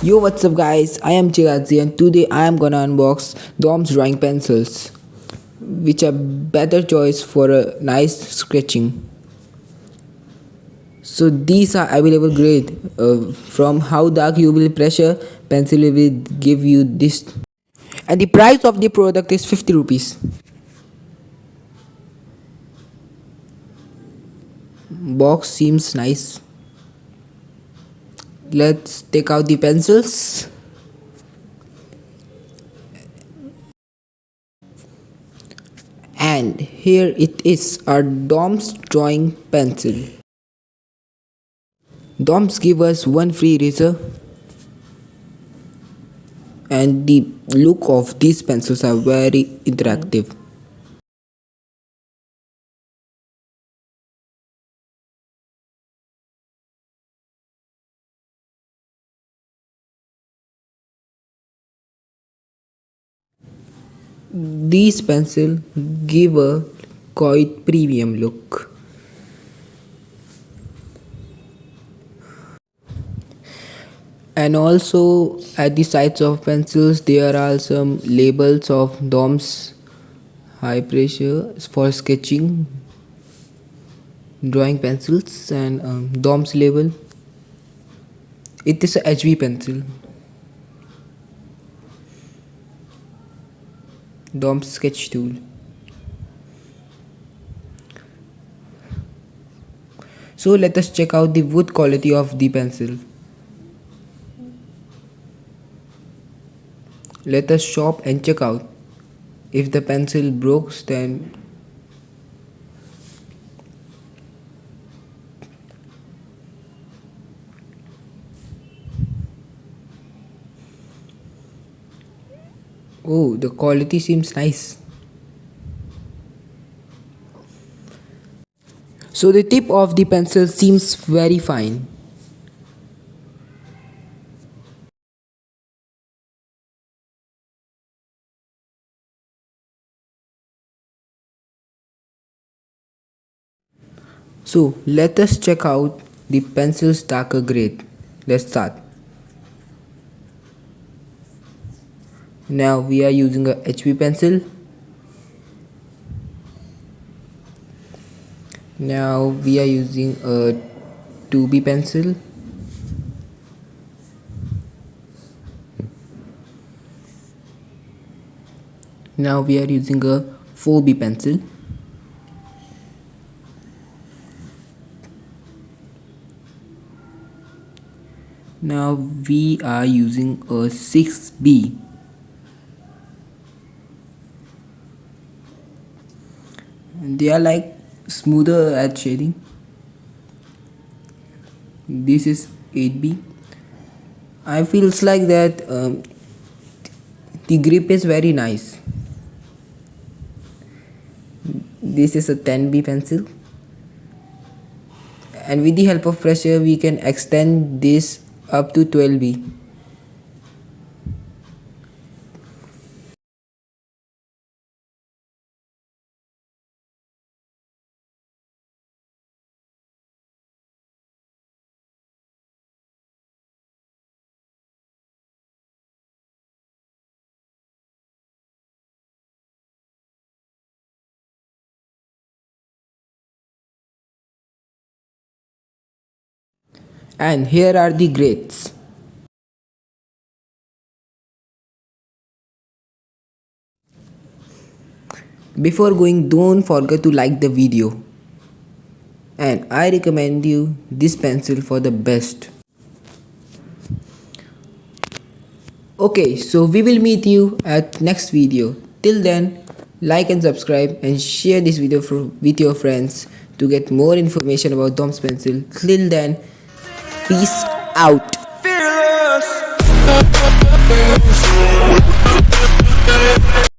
Yo, what's up guys, I am Chirazi and today I am gonna unbox Dom's drawing pencils, which are better choice for a nice sketching. So these are available grade from how dark you will pressure pencil will give you this, and the price of the product is 50 rupees. Box seems nice. Let's take out the pencils. And here it is, our Dom's drawing pencil. Doms give us one free eraser, and the look of these pencils are very interactive. These pencils give a quite premium look. And also at the sides of pencils there are some labels of DOMS high pressure for sketching drawing pencils, and DOMS label. It is a HB pencil. DOMS sketch tool. So let us check out the wood quality of the pencil. Let us shop and check out. If the pencil breaks, then oh, the quality seems nice. So the tip of the pencil seems very fine. So let us check out the pencil's darker grade. Let's start. Now we are using a HB pencil. Now we are using a 2B pencil. Now we are using a 4B pencil. Now we are using a 6B. They are like smoother at shading. This is 8B. I feels like that the grip is very nice. This is a 10B pencil, and with the help of pressure we can extend this up to 12B. And here are the grades. Before going, don't forget to like the video, and I recommend you this pencil for the best. Okay, so we will meet you at next video. Till then, like and subscribe and share this video with your friends to get more information about Dom's pencil. Till then, peace